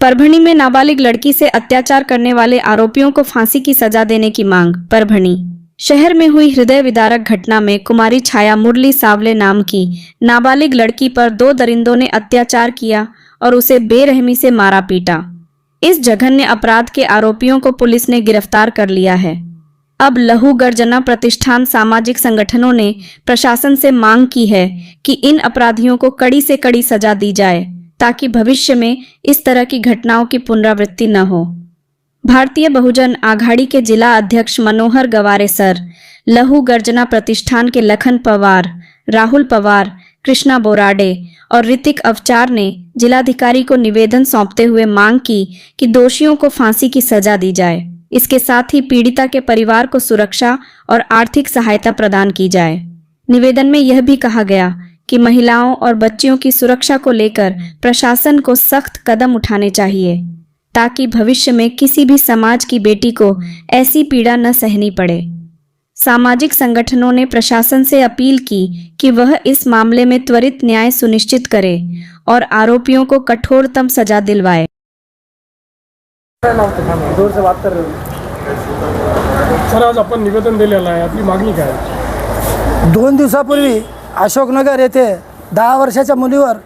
परभणी में नाबालिग लड़की से अत्याचार करने वाले आरोपियों को फांसी की सजा देने की मांग। परभणी शहर में हुई हृदय विदारक घटना में कुमारी छाया मुरली सावले नाम की नाबालिग लड़की पर 2 दरिंदों ने अत्याचार किया और उसे बेरहमी से मारा पीटा। इस जघन्य अपराध के आरोपियों को पुलिस ने गिरफ्तार कर लिया है। अब लहू गर्जना प्रतिष्ठान सामाजिक संगठनों ने प्रशासन से मांग की है कि इन अपराधियों को कड़ी से कड़ी सजा दी जाए ताकि भविष्य में इस तरह की घटनाओं की पुनरावृत्ति न हो। भारतीय बहुजन आघाड़ी के जिला अध्यक्ष मनोहर गवारे सर, लहू गर्जना प्रतिष्ठान के लखन पवार, राहुल पवार, कृष्णा बोराडे और ऋतिक अवचार ने जिलाधिकारी को निवेदन सौंपते हुए मांग की कि दोषियों को फांसी की सजा दी जाए। इसके साथ ही पीड़िता के परिवार को सुरक्षा और आर्थिक सहायता प्रदान की जाए। निवेदन में यह भी कहा गया कि महिलाओं और बच्चियों की सुरक्षा को लेकर प्रशासन को सख्त कदम उठाने चाहिए ताकि भविष्य में किसी भी समाज की बेटी को ऐसी पीड़ा न सहनी पड़े। सामाजिक संगठनों ने प्रशासन से अपील की कि वह इस मामले में त्वरित न्याय सुनिश्चित करे और आरोपियों को कठोरतम सजा दिलवाए। जोर से बात कर रहे हो सर। आज आपण निवेदन दिलेलं आहे, आपली मागणी काय? 2 दिवसापूर्वी अशोकनगर येथे 10 वर्षाच्या मुलीवर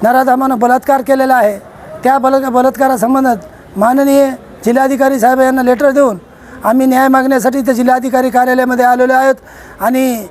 नराधमानं बलात्कार केलेला आहे। त्या बलात्कारासंबंधात माननीय जिल्हाधिकारी साहेब यांना लेटर देऊन आम्ही न्याय मागण्यासाठी ते जिल्हाधिकारी कार्यालयामध्ये आलेलो आहोत आणि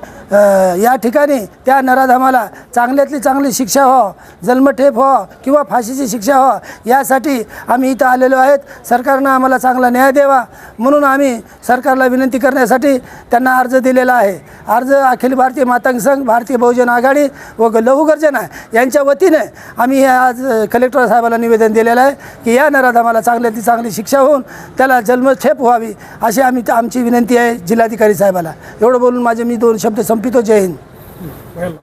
या ठिकाणी त्या नराधमाला चांगल्यातली चांगली शिक्षा हो, जन्मठेप हो किंवा फाशीची शिक्षा हो यासाठी आम्ही इथं आलेलो आहेत। सरकारनं आम्हाला चांगला न्याय द्यावा म्हणून आम्ही सरकारला विनंती करण्यासाठी त्यांना अर्ज दिलेला आहे। अर्ज अखिल भारतीय मातंग संघ, भारतीय बहुजन आघाडी व लहू गर्जना यांच्या वतीने आम्ही आज कलेक्टर साहेबाला निवेदन दिलेलं आहे की या नराधमाला चांगल्यातली चांगली शिक्षा होऊन त्याला जन्मठेप व्हावी अशी आमची विनंती आहे जिल्हाधिकारी साहेबाला। एवढं बोलून माझे मी 2 शब्द संपितो। जय हिंद।